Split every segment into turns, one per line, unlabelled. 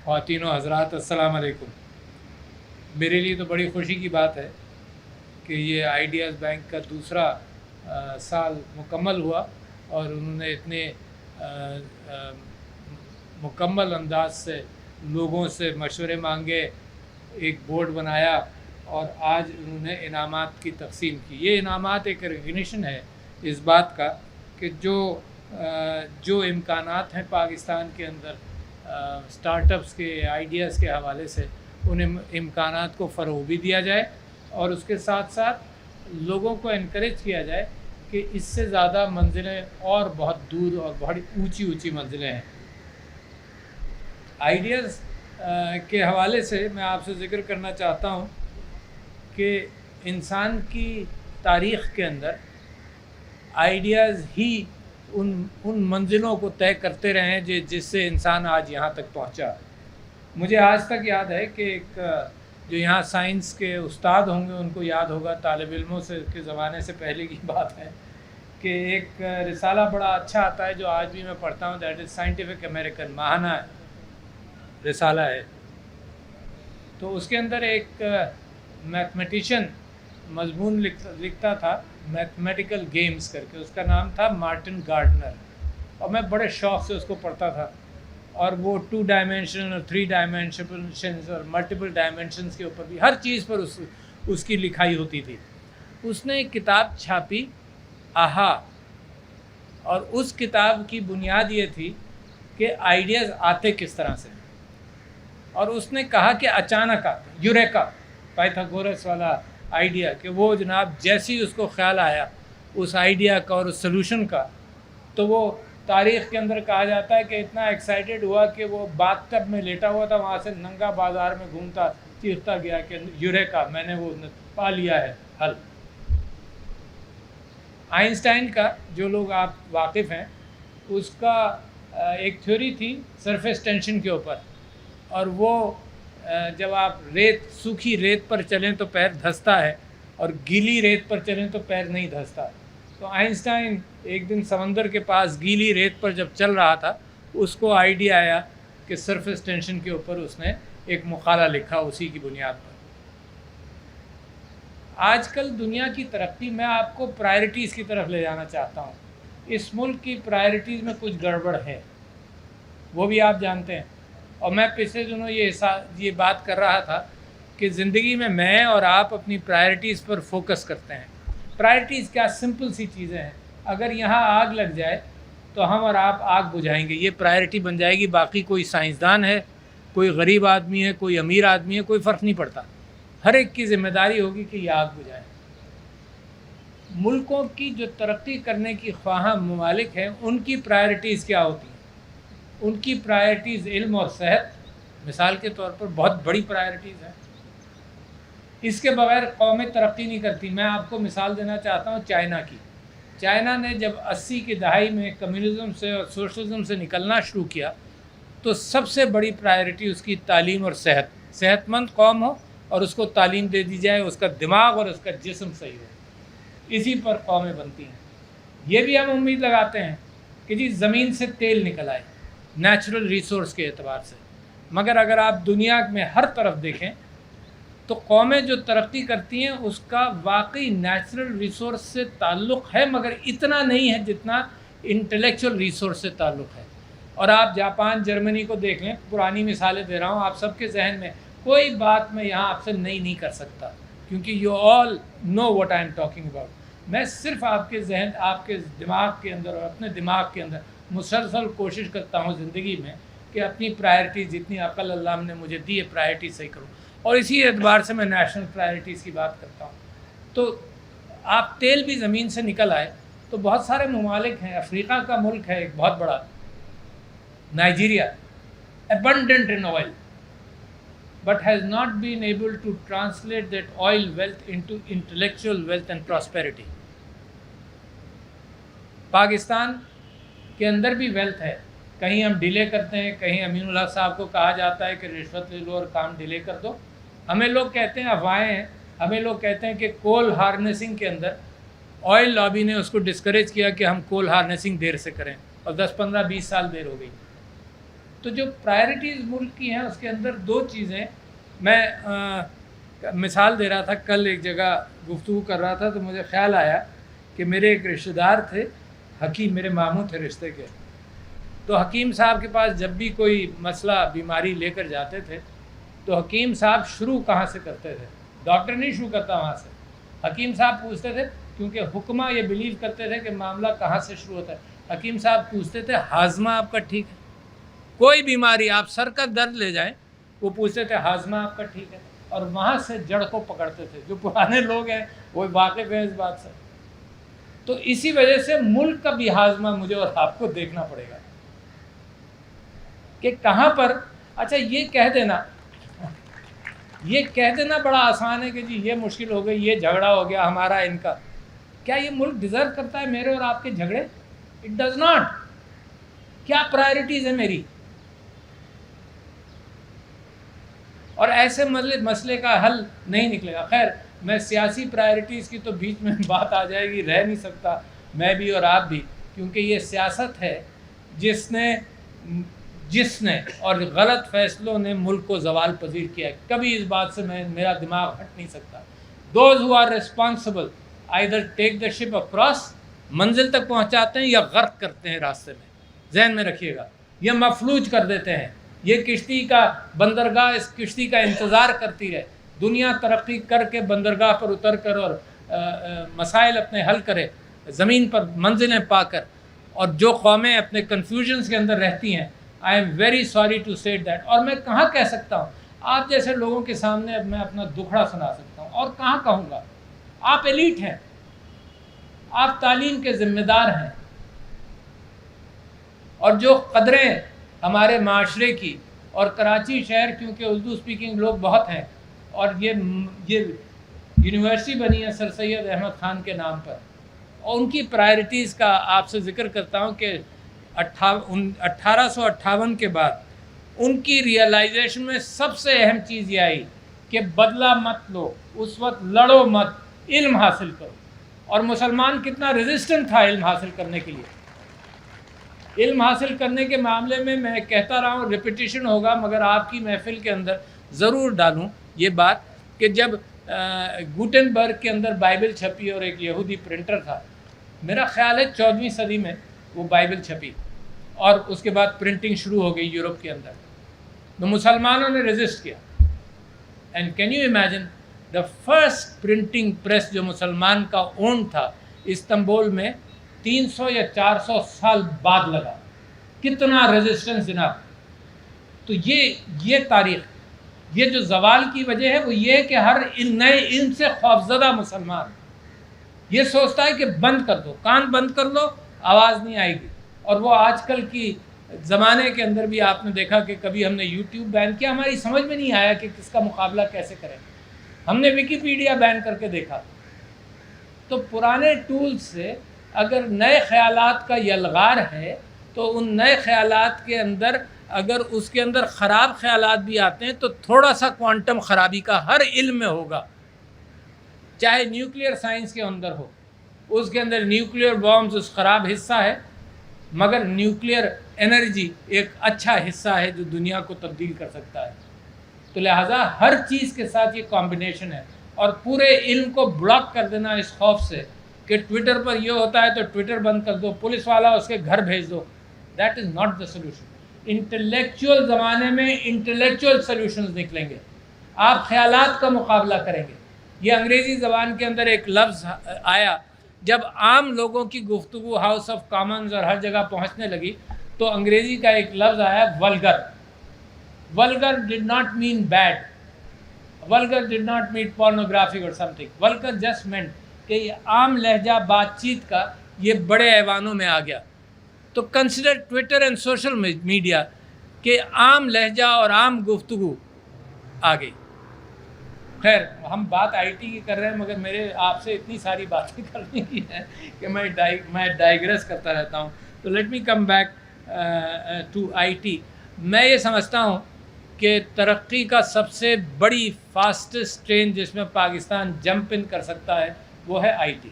خواتین و حضرات، السلام علیکم۔ میرے لیے تو بڑی خوشی کی بات ہے کہ یہ آئیڈیاز بینک کا دوسرا سال مکمل ہوا اور انہوں نے اتنے مکمل انداز سے لوگوں سے مشورے مانگے، ایک بورڈ بنایا اور آج انہوں نے انعامات کی تقسیم کی۔ یہ انعامات ایک ریکگنیشن ہے اس بات کا کہ جو امکانات ہیں پاکستان کے اندر سٹارٹ اپس کے آئیڈیاز کے حوالے سے، ان امکانات کو فروغ بھی دیا جائے اور اس کے ساتھ ساتھ لوگوں کو انکریج کیا جائے کہ اس سے زیادہ منزلیں اور بہت دور اور بڑی اونچی اونچی منزلیں ہیں۔ آئیڈیاز کے حوالے سے میں آپ سے ذکر کرنا چاہتا ہوں کہ انسان کی تاریخ کے اندر آئیڈیاز ہی ان منزلوں کو طے کرتے رہے ہیں جس سے انسان آج یہاں تک پہنچا۔ مجھے آج تک یاد ہے کہ ایک جو یہاں سائنس کے استاد ہوں گے ان کو یاد ہوگا، طالب علموں سے کے زمانے سے پہلے کی بات ہے کہ ایک رسالہ بڑا اچھا آتا ہے جو آج بھی میں پڑھتا ہوں، دیٹ از سائنٹیفک امریکن، ماہانہ رسالہ ہے۔ تو اس کے اندر ایک میتھمیٹیشین مضمون لکھتا تھا، میتھمیٹیکل گیمز کر کے، اس کا نام تھا مارٹن گارڈنر، اور میں بڑے شوق سے اس کو پڑھتا تھا، اور وہ 2 ڈائمینشن اور 3 ڈائمینشنز اور ملٹیپل ڈائمینشنز کے اوپر بھی ہر چیز پر اس کی لکھائی ہوتی تھی۔ اس نے ایک کتاب چھاپی، آہا، اور اس کتاب کی بنیاد یہ تھی کہ آئیڈیاز آتے کس طرح سے، اور اس نے کہا کہ اچانک آتے، یوریکا، پائتھاگورس والا آئیڈیا، کہ وہ جناب جیسی اس کو خیال آیا اس آئیڈیا کا اور اس سلوشن کا، تو وہ تاریخ کے اندر کہا جاتا ہے کہ اتنا ایکسائٹیڈ ہوا کہ وہ باتھ ٹب میں لیٹا ہوا تھا، وہاں سے ننگا بازار میں گھومتا چیختا گیا کہ یوریکا، میں نے وہ پا لیا ہے حل۔ آئنسٹائن کا، جو لوگ آپ واقف ہیں، اس کا ایک تھیوری تھی سرفیس ٹینشن کے اوپر، اور وہ جب آپ سوکھی ریت پر چلیں تو پیر دھنستا ہے اور گیلی ریت پر چلیں تو پیر نہیں دھنستا۔ تو آئنسٹائن ایک دن سمندر کے پاس گیلی ریت پر جب چل رہا تھا، اس کو آئیڈیا آیا کہ سرفیس ٹینشن کے اوپر اس نے ایک مقالہ لکھا اسی کی بنیاد پر۔ آج کل دنیا کی ترقی، میں آپ کو پرائرٹیز کی طرف لے جانا چاہتا ہوں۔ اس ملک کی پرائرٹیز میں کچھ گڑبڑ ہے، وہ بھی آپ جانتے ہیں، اور میں پچھلے دنوں یہ بات کر رہا تھا کہ زندگی میں اور آپ اپنی پرائرٹیز پر فوکس کرتے ہیں۔ پرائرٹیز کیا سمپل سی چیزیں ہیں، اگر یہاں آگ لگ جائے تو ہم اور آپ آگ بجھائیں گے، یہ پرائرٹی بن جائے گی، باقی کوئی سائنسدان ہے، کوئی غریب آدمی ہے، کوئی امیر آدمی ہے، کوئی فرق نہیں پڑتا، ہر ایک کی ذمہ داری ہوگی کہ یہ آگ بجھائے۔ ملکوں کی جو ترقی کرنے کی خواہاں ممالک ہیں، ان کی پرائرٹیز کیا ہوتی ہیں؟ ان کی پرائرٹیز علم اور صحت مثال کے طور پر بہت بڑی پرائرٹیز ہیں، اس کے بغیر قومیں ترقی نہیں کرتی۔ میں آپ کو مثال دینا چاہتا ہوں چائنا کی۔ چائنا نے جب 80 کی دہائی میں کمیونزم سے اور سوشلزم سے نکلنا شروع کیا تو سب سے بڑی پرائرٹی اس کی تعلیم اور صحت مند قوم ہو اور اس کو تعلیم دے دی جائے، اس کا دماغ اور اس کا جسم صحیح ہو، اسی پر قومیں بنتی ہیں۔ یہ بھی ہم امید لگاتے ہیں کہ جی زمین سے تیل نکل آئے نیچرل ریسورس کے اعتبار سے، مگر اگر آپ دنیا میں ہر طرف دیکھیں تو قومیں جو ترقی کرتی ہیں اس کا واقعی نیچرل ریسورس سے تعلق ہے، مگر اتنا نہیں ہے جتنا انٹلیکچوئل ریسورس سے تعلق ہے۔ اور آپ جاپان، جرمنی کو دیکھ لیں، پرانی مثالیں دے رہا ہوں آپ سب کے ذہن میں، کوئی بات میں یہاں آپ سے نہیں کر سکتا، کیونکہ you all know what I am talking about. میں صرف آپ کے ذہن، آپ کے دماغ کے اندر اور اپنے دماغ کے اندر مسلسل کوشش کرتا ہوں زندگی میں کہ اپنی پرائرٹی، جتنی عقل اللہ نے مجھے دی ہے، پرائرٹی صحیح کروں، اور اسی اعتبار سے میں نیشنل پرائرٹیز کی بات کرتا ہوں۔ تو آپ تیل بھی زمین سے نکل آئے تو بہت سارے ممالک ہیں، افریقہ کا ملک ہے ایک بہت بڑا، Nigeria, abundant in oil but has not been able to translate that oil wealth into intellectual wealth and prosperity۔ Pakistan کے اندر بھی ویلتھ ہے، کہیں ہم ڈیلے کرتے ہیں، کہیں امین اللہ صاحب کو کہا جاتا ہے کہ رشوت لے لو اور کام ڈیلے کر دو۔ ہمیں لوگ کہتے ہیں، افواہیں ہیں، ہمیں لوگ کہتے ہیں کہ کول ہارنیسنگ کے اندر آئل لابی نے اس کو ڈسکریج کیا کہ ہم کول ہارنیسنگ دیر سے کریں، اور 10 15 20 سال دیر ہو گئی۔ تو جو پرائرٹیز ملک کی ہیں اس کے اندر دو چیزیں، میں مثال دے رہا تھا، کل ایک جگہ گفتگو کر رہا تھا تو مجھے خیال آیا کہ میرے ایک رشتہ دار تھے حکیم، میرے ماموں تھے رشتے کے، تو حکیم صاحب کے پاس جب بھی کوئی مسئلہ بیماری لے کر جاتے تھے تو حکیم صاحب شروع کہاں سے کرتے تھے؟ ڈاکٹر نہیں شروع کرتا وہاں سے، حکیم صاحب پوچھتے تھے، کیونکہ حکمہ یہ بلیو کرتے تھے کہ معاملہ کہاں سے شروع ہوتا ہے، حکیم صاحب پوچھتے تھے ہاضمہ آپ کا ٹھیک ہے؟ کوئی بیماری، آپ سر کا درد لے جائیں، وہ پوچھتے تھے ہاضمہ آپ کا ٹھیک ہے، اور وہاں سے جڑ کو پکڑتے تھے۔ جو پرانے لوگ ہیں وہ واقف ہیں اس بات سے۔ تو اسی وجہ سے ملک کا بھی ہاضمہ مجھے اور آپ کو دیکھنا پڑے گا کہ کہاں پر، اچھا یہ کہہ دینا بڑا آسان ہے کہ جی یہ مشکل ہو گئی، یہ جھگڑا ہو گیا ہمارا ان کا، کیا یہ ملک ڈیزرو کرتا ہے میرے اور آپ کے جھگڑے؟ It does not. کیا پرائرٹیز ہے میری؟ اور ایسے مسئلے کا حل نہیں نکلے گا۔ خیر، میں سیاسی پرائرٹیز کی تو بیچ میں بات آ جائے گی، رہ نہیں سکتا میں بھی اور آپ بھی، کیونکہ یہ سیاست ہے جس نے اور غلط فیصلوں نے ملک کو زوال پذیر کیا ہے۔ کبھی اس بات سے میرا دماغ ہٹ نہیں سکتا۔ Those who are responsible either take the ship across, منزل تک پہنچاتے ہیں یا غرق کرتے ہیں راستے میں، ذہن میں رکھیے گا، یہ مفلوج کر دیتے ہیں۔ یہ کشتی کا بندرگاہ اس کشتی کا انتظار کرتی رہے، دنیا ترقی کر کے بندرگاہ پر اتر کر اور مسائل اپنے حل کرے، زمین پر منزلیں پا کر، اور جو قومیں اپنے کنفیوژنس کے اندر رہتی ہیں، I am very sorry to say that. اور میں کہاں کہہ سکتا ہوں؟ آپ جیسے لوگوں کے سامنے اب میں اپنا دکھڑا سنا سکتا ہوں، اور کہاں کہوں گا؟ آپ ایلیٹ ہیں، آپ تعلیم کے ذمہ دار ہیں، اور جو قدریں ہمارے معاشرے کی، اور کراچی شہر کیونکہ اردو اسپیکنگ لوگ بہت ہیں، اور یہ یونیورسٹی بنی ہے سر سید احمد خان کے نام پر، اور ان کی پرائرٹیز کا آپ سے ذکر کرتا ہوں کہ 1858 کے بعد ان کی ریئلائزیشن میں سب سے اہم چیز یہ آئی کہ بدلہ مت لو، اس وقت لڑو مت، علم حاصل کرو۔ اور مسلمان کتنا ریزسٹنٹ تھا علم حاصل کرنے کے لیے۔ علم حاصل کرنے کے معاملے میں کہتا رہا ہوں، ریپیٹیشن ہوگا، مگر آپ کی محفل کے اندر ضرور ڈالوں یہ بات کہ جب گوٹنبرگ کے اندر بائبل چھپی اور ایک یہودی پرنٹر تھا، میرا خیال ہے 14ویں صدی میں وہ بائبل چھپی، اور اس کے بعد پرنٹنگ شروع ہو گئی یورپ کے اندر، تو مسلمانوں نے ریزسٹ کیا۔ And can you imagine the first printing press جو مسلمان کا اون تھا استنبول میں 300 یا 400 سال بعد لگا۔ کتنا ریزسٹنس جناب! تو یہ تاریخ، یہ جو زوال کی وجہ ہے وہ یہ ہے کہ ہر نئے علم سے خوفزدہ مسلمان یہ سوچتا ہے کہ بند کر دو، کان بند کر لو، آواز نہیں آئے گی۔ اور وہ آج کل کی زمانے کے اندر بھی آپ نے دیکھا کہ کبھی ہم نے یوٹیوب بین کیا، ہماری سمجھ میں نہیں آیا کہ کس کا مقابلہ کیسے کریں، ہم نے ویکیپیڈیا بین کر کے دیکھا۔ تو پرانے ٹولز سے اگر نئے خیالات کا یلغار ہے تو ان نئے خیالات کے اندر اگر اس کے اندر خراب خیالات بھی آتے ہیں تو تھوڑا سا کوانٹم خرابی کا ہر علم میں ہوگا، چاہے نیوکلیئر سائنس کے اندر ہو، اس کے اندر نیوکلیئر بامز اس خراب حصہ ہے، مگر نیوکلیئر انرجی ایک اچھا حصہ ہے جو دنیا کو تبدیل کر سکتا ہے۔ تو لہٰذا ہر چیز کے ساتھ یہ کمبینیشن ہے، اور پورے علم کو بلاک کر دینا اس خوف سے کہ ٹویٹر پر یہ ہوتا ہے تو ٹویٹر بند کر دو، پولیس والا اس کے گھر بھیج دو، that is not the solution. Intellectual زمانے میں انٹلیکچوئل سلوشنز نکلیں گے، آپ خیالات کا مقابلہ کریں گے۔ یہ انگریزی زبان کے اندر ایک لفظ آیا، جب عام لوگوں کی گفتگو ہاؤس آف کامنز اور ہر جگہ پہنچنے لگی تو انگریزی کا ایک لفظ آیا vulgar. Vulgar did not mean bad, vulgar did not mean pornography اور some thing, vulgar just meant کہ یہ عام لہجہ بات چیت کا یہ بڑے ایوانوں میں آ گیا۔ تو consider Twitter and social media کہ عام لہجہ اور عام گفتگو آ گئی۔ خیر، ہم بات آئی ٹی کی کر رہے ہیں، مگر میرے آپ سے اتنی ساری باتیں کرنے کی ہیں کہ میں ڈائیگریس کرتا رہتا ہوں۔ تو let me come back to I T. میں یہ سمجھتا ہوں کہ ترقی کا سب سے بڑی فاسٹسٹ ٹرین جس میں پاکستان جمپ ان کر سکتا ہے وہ ہے آئی ٹی،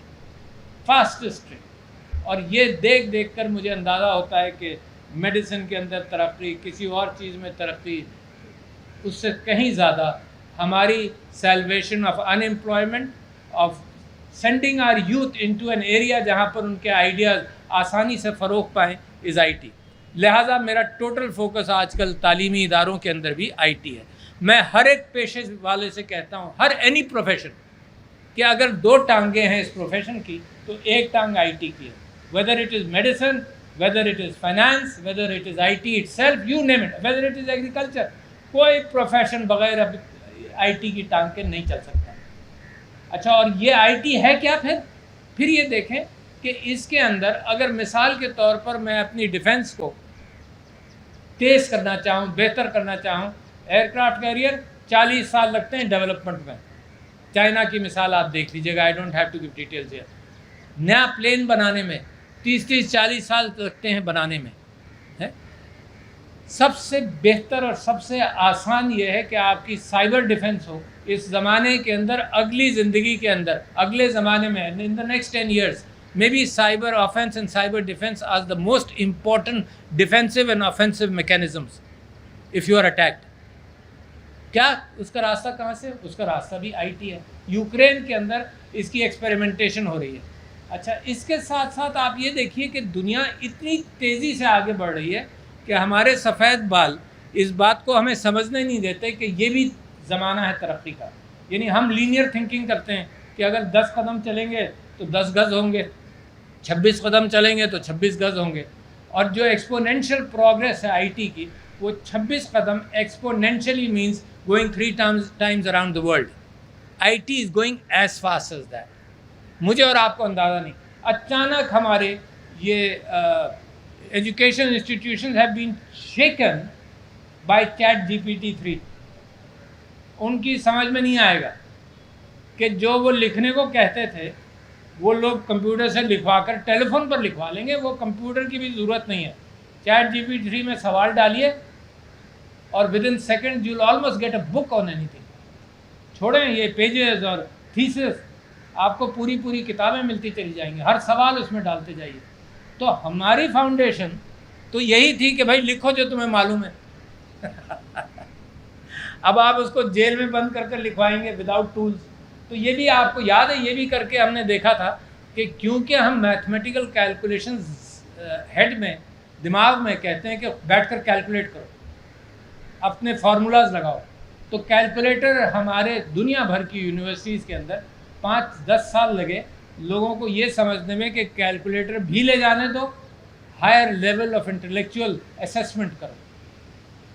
فاسٹسٹ ٹرین۔ اور یہ دیکھ کر مجھے اندازہ ہوتا ہے کہ میڈیسن کے اندر ترقی، کسی اور چیز میں ترقی، اس سے کہیں زیادہ ہماری salvation of unemployment, of sending our youth into an area جہاں پر ان کے آئیڈیاز آسانی سے فروغ پائیں، از آئی ٹی. لہٰذا میرا ٹوٹل فوکس آج کل تعلیمی اداروں کے اندر بھی آئی ٹی ہے. میں ہر ایک پیشے والے سے کہتا ہوں، ہر اینی پروفیشن، کہ اگر 2 ٹانگیں ہیں اس پروفیشن کی تو ایک ٹانگ آئی ٹی کی ہے. Whether it is medicine, whether it is finance, whether it is I T it self, you name it, whether it is agriculture, کوئی پروفیشن بغیر اب آئی ٹی کی ٹانگ کے نہیں چل سکتا. اچھا، اور یہ آئی ٹی ہے کیا پھر یہ دیکھیں کہ اس کے اندر اگر مثال کے طور پر میں اپنی ڈیفنس کو تیز کرنا چاہوں، بہتر کرنا چاہوں، ایئر کرافٹ کیریئر 40 سال لگتے ہیں ڈیولپمنٹ میں. چائنا کی مثال آپ دیکھ لیجیے گا، I don't have to give details here. نیا پلین بنانے میں 30-40 سال لگتے ہیں بنانے میں. سب سے بہتر اور سب سے آسان یہ ہے کہ آپ کی سائبر ڈیفنس ہو. اس زمانے کے اندر، اگلی زندگی کے اندر، اگلے زمانے میں، ان the next 10 years maybe cyber offense and cyber defense are the most important defensive and offensive mechanisms if you are attacked. کیا اس کا راستہ کہاں سے؟ اس کا راستہ بھی آئی ٹی ہے. یوکرین کے اندر اس کی ایکسپیریمنٹیشن ہو رہی ہے. اچھا، اس کے ساتھ ساتھ آپ یہ دیکھیے کہ دنیا اتنی تیزی سے آگے بڑھ رہی ہے کہ ہمارے سفید بال اس بات کو ہمیں سمجھنے نہیں دیتے کہ یہ بھی زمانہ ہے ترقی کا. یعنی ہم لینئر تھنکنگ کرتے ہیں کہ اگر 10 قدم چلیں گے تو 10 گز ہوں گے، 26 قدم چلیں گے تو 26 گز ہوں گے. اور جو ایکسپونینشیل پروگریس ہے آئی ٹی کی، وہ 26 قدم exponentially means going 3 times around the world. I T is going as fast as that. مجھے اور آپ کو اندازہ نہیں. اچانک ہمارے یہ education institutions have been shaken by ChatGPT-3. ان کی سمجھ میں نہیں آئے گا کہ جو وہ لکھنے کو کہتے تھے وہ لوگ کمپیوٹر سے لکھوا کر ٹیلی فون پر لکھوا لیں گے. وہ کمپیوٹر کی بھی ضرورت نہیں ہے. ChatGPT-3 میں سوال ڈالیے اور within second you will almost get a book on اینی تھنگ. چھوڑیں یہ پیجز اور تھیسس، آپ کو پوری کتابیں ملتی چلی جائیں گی. ہر سوال اس میں ڈالتے جائیے. تو ہماری فاؤنڈیشن تو یہی تھی کہ بھائی لکھو جو تمہیں معلوم ہے. اب آپ اس کو جیل میں بند کر لکھوائیں گے وداؤٹ ٹولز. تو یہ بھی آپ کو یاد ہے، یہ بھی کر کے ہم نے دیکھا تھا کہ کیونکہ ہم میتھمیٹیکل کیلکولیشنز ہیڈ میں، دماغ میں کہتے ہیں کہ بیٹھ کر کیلکولیٹ کرو، اپنے فارمولاز لگاؤ. تو کیلکولیٹر ہمارے دنیا بھر کی یونیورسٹیز کے اندر 5-10 سال لگے لوگوں کو یہ سمجھنے میں کہ کیلکولیٹر بھی لے جانے دو، higher level of intellectual assessment کرو.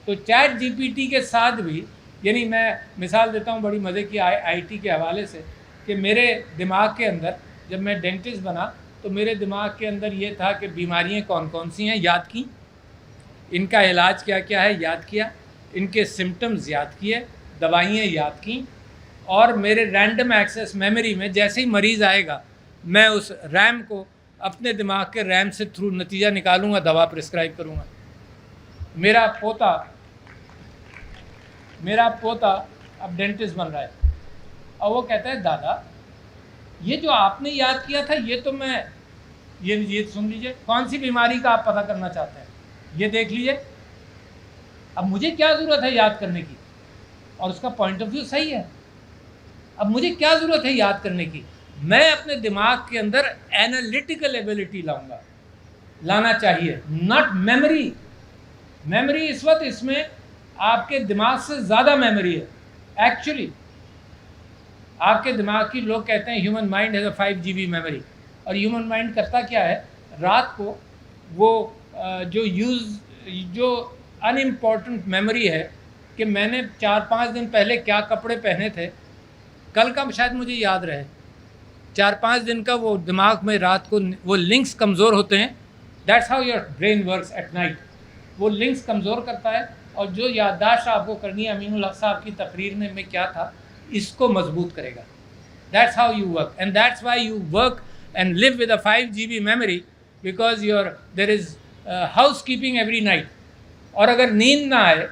تو ChatGPT کے ساتھ بھی، یعنی میں مثال دیتا ہوں بڑی مزے کی آئی ٹی کے حوالے سے، کہ میرے دماغ کے اندر جب میں ڈینٹسٹ بنا تو میرے دماغ کے اندر یہ تھا کہ بیماریاں کون کون سی ہیں یاد کی، ان کا علاج کیا کیا ہے یاد کیا، ان کے سمٹمز یاد کیے، دوائیاں یاد کیں، اور میرے رینڈم ایکسیس میموری میں جیسے ہی مریض آئے گا میں اس ریم کو اپنے دماغ کے ریم سے تھرو نتیجہ نکالوں گا، دوا پرسکرائب کروں گا. میرا پوتا اب ڈینٹسٹ بن رہا ہے اور وہ کہتا ہے دادا یہ جو آپ نے یاد کیا تھا یہ تو میں یہ سن لیجئے، کون سی بیماری کا آپ پتہ کرنا چاہتے ہیں یہ دیکھ لیجئے. اب مجھے کیا ضرورت ہے یاد کرنے کی؟ اور اس کا پوائنٹ آف ویو صحیح ہے. اب مجھے کیا ضرورت ہے یاد کرنے کی؟ میں اپنے دماغ کے اندر اینالیٹیکل ایبلٹی لانا چاہیے، ناٹ میموری. میموری اس وقت اس میں آپ کے دماغ سے زیادہ میموری ہے. ایکچولی آپ کے دماغ کی، لوگ کہتے ہیں human mind has a 5 GB memory. اور ہیومن مائنڈ کرتا کیا ہے؟ رات کو وہ جو ان امپورٹنٹ میموری ہے کہ میں نے 4-5 دن پہلے کیا کپڑے پہنے تھے، کل کا شاید مجھے یاد رہے. 4-5 دن کا وہ دماغ میں رات کو وہ لنکس کمزور ہوتے ہیں. That's how your brain works at night. وہ لنکس کمزور کرتا ہے اور جو یادداشت آپ کو کرنی ہے امین الحق صاحب کی تقریر میں کیا تھا، اس کو مضبوط کرے گا. That's how you work and that's why you work and live with a 5 GB memory because there is housekeeping every night. اور اگر نیند نہ آئے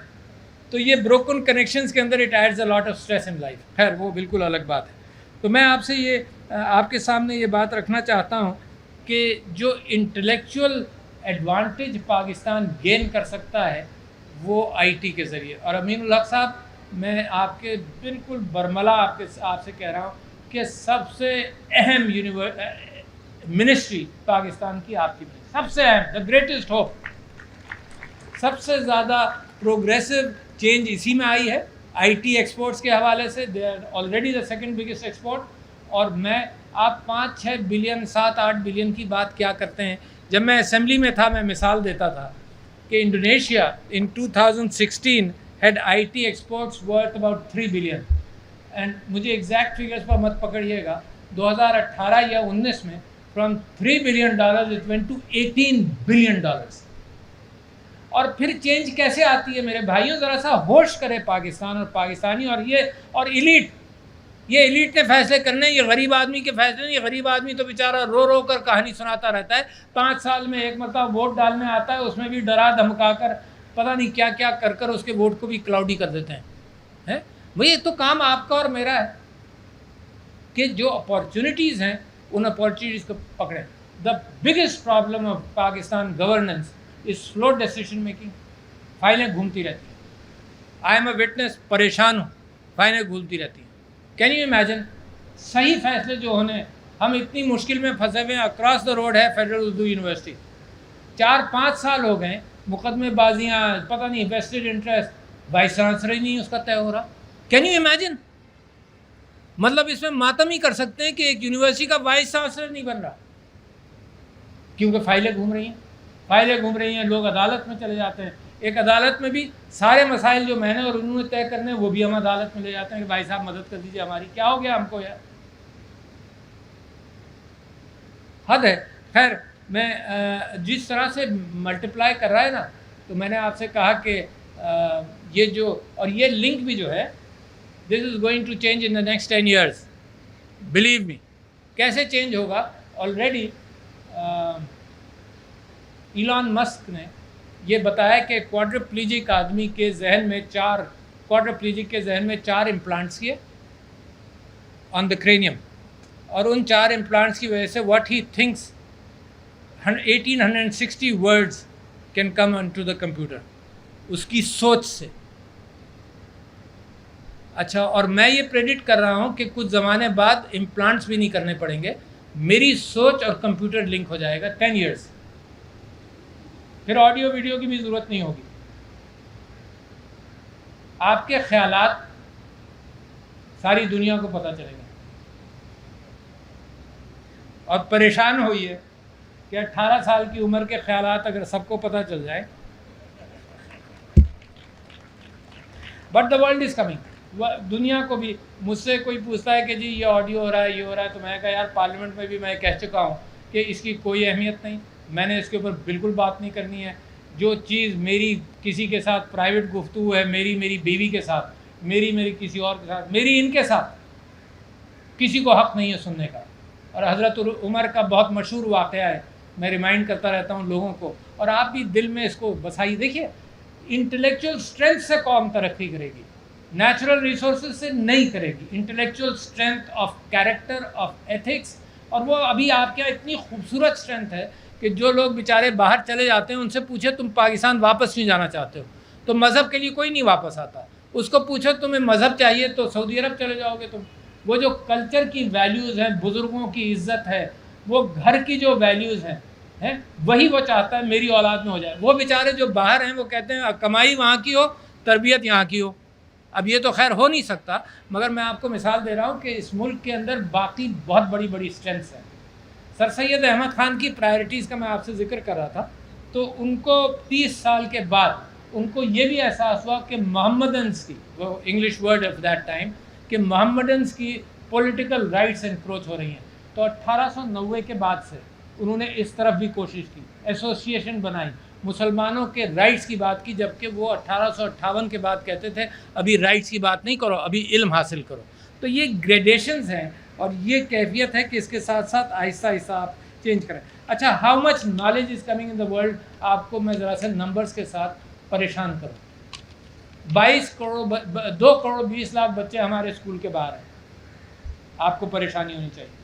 تو یہ بروکن کنیکشنز کے اندر it adds a lot of stress in life. خیر وہ بالکل الگ بات ہے. تو میں آپ سے آپ کے سامنے یہ بات رکھنا چاہتا ہوں کہ جو انٹلیکچوئل ایڈوانٹیج پاکستان گین کر سکتا ہے وہ آئی ٹی کے ذریعے. اور امین الحق صاحب, میں آپ کے بالکل برملا آپ سے کہہ رہا ہوں کہ سب سے اہم منسٹری پاکستان کی آپ کی سب سے اہم, دا گریٹسٹ ہوپ, سب سے زیادہ پروگریسو چینج اسی میں آئی ہے آئی ٹی ایکسپورٹس کے حوالے سے. They are already the second biggest export. اور میں آپ 5-6 بلین 7-8 بلین کی بات کیا کرتے ہیں. جب میں اسمبلی میں تھا میں مثال دیتا تھا کہ Indonesia in 2016 had IT exports worth about 3 billion. And مجھے ایگزیکٹ فگرس پر مت پکڑیے گا, 2018 یا 19 میں from $3 billion it went to $18 billion. اور پھر چینج کیسے آتی ہے میرے بھائیوں, ذرا سا ہوش کرے پاکستان اور پاکستانی. اور یہ ایلیٹ نے فیصلے کرنے, یہ غریب آدمی کے فیصلے نہیں. یہ غریب آدمی تو بیچارہ رو رو کر کہانی سناتا رہتا ہے. 5 سال میں ایک مرتبہ ووٹ ڈالنے آتا ہے, اس میں بھی ڈرا دھمکا کر پتہ نہیں کیا کیا کر اس کے ووٹ کو بھی کلاؤڈی کر دیتے ہیں. وہی تو کام آپ کا اور میرا ہے کہ جو اپارچونیٹیز ہیں ان اپارچونیٹیز کو پکڑیں. The biggest problem of Pakistan governance is slow decision making. فائلیں گھومتی رہتی ہیں. آئی ایم اے وٹنس, پریشان ہوں, فائلیں گھومتی رہتی ہیں. کین یو امیجن صحیح فیصلے جو ہونے, ہم اتنی مشکل میں پھنسے ہوئے ہیں. اکراس دا روڈ ہے فیڈرل اردو یونیورسٹی, 4-5 سال ہو گئے, مقدمے بازیاں, پتہ نہیں ویسٹڈ انٹرسٹ, وائس چانسلر ہی نہیں اس کا طے ہو رہا. Can you imagine? مطلب اس میں ماتم ہی کر سکتے ہیں کہ ایک یونیورسٹی کا وائس چانسلر نہیں بن رہا کیونکہ فائلیں گھوم رہی ہیں. لوگ عدالت میں چلے جاتے ہیں. ایک عدالت میں بھی سارے مسائل جو میں نے اور انہوں نے طے کرنے وہ بھی ہم عدالت میں لے جاتے ہیں کہ بھائی صاحب مدد کر دیجیے ہماری. کیا ہو گیا ہم کو یار, حد ہے. خیر, میں جس طرح سے ملٹیپلائی کر رہا ہے نا, تو میں نے آپ سے کہا کہ یہ جو اور یہ لنک بھی جو ہے this is going to change in the next 10 years. Believe me. کیسے چینج ہوگا؟ آلریڈی ایلان مسک نے یہ بتایا کہ کوادرپلیجک آدمی کے ذہن میں 4 امپلانٹس کیے آن دا کرینیم, اور ان 4 امپلانٹس کی وجہ سے what he thinks 1860 words can come into the computer, اس کی سوچ سے. اچھا, اور میں یہ پریڈکٹ کر رہا ہوں کہ کچھ زمانے بعد امپلانٹس بھی نہیں کرنے پڑیں گے, میری سوچ اور کمپیوٹر لنک ہو جائے گا 10 years. پھر آڈیو ویڈیو کی بھی ضرورت نہیں ہوگی. آپ کے خیالات ساری دنیا کو پتہ چلیں گے. اور پریشان ہوئیے کہ 18 سال کی عمر کے خیالات اگر سب کو پتہ چل جائے. But the world is coming. دنیا کو بھی, مجھ سے کوئی پوچھتا ہے کہ جی یہ آڈیو ہو رہا ہے, یہ ہو رہا ہے, تو میں کہا یار پارلیمنٹ میں بھی میں کہہ چکا ہوں کہ اس کی کوئی اہمیت نہیں, میں نے اس کے اوپر بالکل بات نہیں کرنی ہے. جو چیز میری کسی کے ساتھ پرائیویٹ گفتگو ہے, میری بیوی کے ساتھ, میری کسی اور کے ساتھ, میری ان کے ساتھ, کسی کو حق نہیں ہے سننے کا. اور حضرت عمر کا بہت مشہور واقعہ ہے, میں ریمائنڈ کرتا رہتا ہوں لوگوں کو, اور آپ بھی دل میں اس کو بسائی. دیکھیے, انٹلیکچوئل اسٹرینتھ سے قوم ترقی کرے گی, نیچرل ریسورسز سے نہیں کرے گی. Intellectual strength of character, of ethics. اور وہ ابھی آپ کے یہاں اتنی خوبصورت اسٹرینتھ ہے کہ جو لوگ بیچارے باہر چلے جاتے ہیں ان سے پوچھے تم پاکستان واپس کیوں جانا چاہتے ہو, تو مذہب کے لیے کوئی نہیں واپس آتا. اس کو پوچھو تمہیں مذہب چاہیے تو سعودی عرب چلے جاؤ گے تم. وہ جو کلچر کی ویلیوز ہیں, بزرگوں کی عزت ہے, وہ گھر کی جو ویلیوز ہیں وہی وہ چاہتا ہے میری اولاد میں ہو جائے. وہ بیچارے جو باہر ہیں وہ کہتے ہیں کمائی وہاں کی ہو, تربیت یہاں کی ہو. اب یہ تو خیر ہو نہیں سکتا, مگر میں آپ کو مثال دے رہا ہوں کہ اس ملک کے اندر باقی بہت بڑی اسٹرینتھس ہیں. سر سید احمد خان کی پرائرٹیز کا میں آپ سے ذکر کر رہا تھا, تو ان کو 30 سال کے بعد ان کو یہ بھی احساس ہوا کہ محمدنز کی, وہ English word of that time, کہ محمدنز کی پولیٹیکل رائٹس انکروچ ہو رہی ہیں. تو 1890 کے بعد سے انہوں نے اس طرف بھی کوشش کی, ایسوسیشن بنائی, مسلمانوں کے رائٹس کی بات کی, جبکہ وہ 1858 کے بعد کہتے تھے ابھی رائٹس کی بات نہیں کرو, ابھی علم حاصل کرو. تو یہ گریڈیشنز ہیں اور یہ کیفیت ہے کہ اس کے ساتھ ساتھ آہستہ آہستہ آپ چینج کریں. اچھا, how much knowledge is coming in the world, آپ کو میں ذرا سے نمبرز کے ساتھ پریشان کروں. 2 کروڑ 20 لاکھ بچے ہمارے اسکول کے باہر ہیں. آپ کو پریشانی ہونی چاہیے.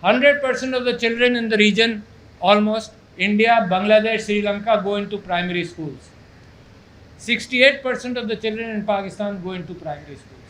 100% of the children in the region almost. India, Bangladesh, Sri Lanka go into primary schools. 68% of the children in Pakistan go into primary schools.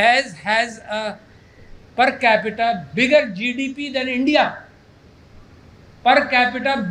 as has a per capita bigger GDP than India. per capita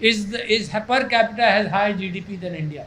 is per capita has higher GDP than India.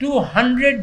200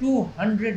200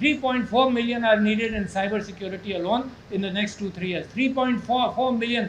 3.4 million are needed in cyber security alone in the next 2-3 years. 3.4 million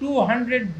200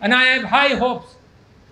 And I have high hopes.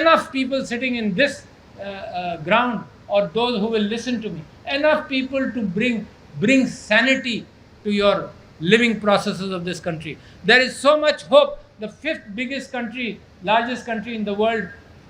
enough people sitting in this ground, or those who will listen to me, enough people to bring sanity to your living processes of this country. There is so much hope. The 5th biggest country, largest country in the world,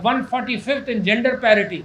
145th in gender parity.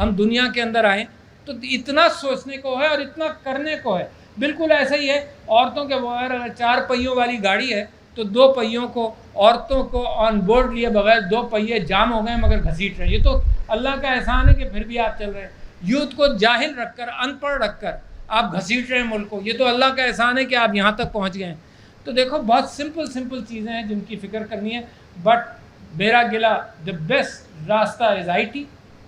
ہم دنیا کے اندر آئیں تو اتنا سوچنے کو ہے اور اتنا کرنے کو ہے. بالکل ایسا ہی ہے عورتوں کے بغیر اگر 4 پہیوں والی گاڑی ہے تو 2 پہیوں کو عورتوں کو آن بورڈ لیے بغیر 2 پہیے جام ہو گئے مگر گھسیٹ رہے ہیں. یہ تو اللہ کا احسان ہے کہ پھر بھی آپ چل رہے ہیں. یوتھ کو جاہل رکھ کر ان پڑھ رکھ کر آپ گھسیٹ رہے ہیں ملک کو. یہ تو اللہ کا احسان ہے کہ آپ یہاں تک پہنچ گئے ہیں. تو دیکھو بہت سمپل چیزیں ہیں جن کی فکر کرنی ہے. بٹ میرا گلا دا بیسٹ راستہ is IT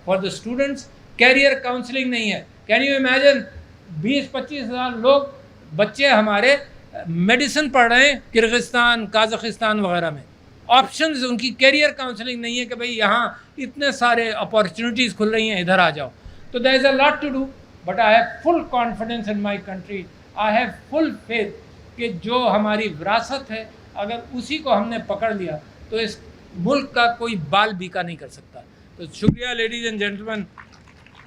for the students. Career counselling نہیں ہے. کین یو امیجن 20-25 ہزار لوگ بچے ہمارے میڈیسن پڑھ رہے ہیں کرغزستان قازقستان وغیرہ میں. آپشنز ان کی کیریئر کاؤنسلنگ نہیں ہے کہ بھئی یہاں اتنے سارے اپارچونیٹیز کھل رہی ہیں ادھر آ جاؤ. تو there is a lot to do but I have full confidence in my country. I have full faith کہ جو ہماری وراثت ہے اگر اسی کو ہم نے پکڑ لیا تو اس ملک کا کوئی بال بیکا نہیں کر سکتا. تو شکریہ لیڈیز اینڈ جینٹلمین.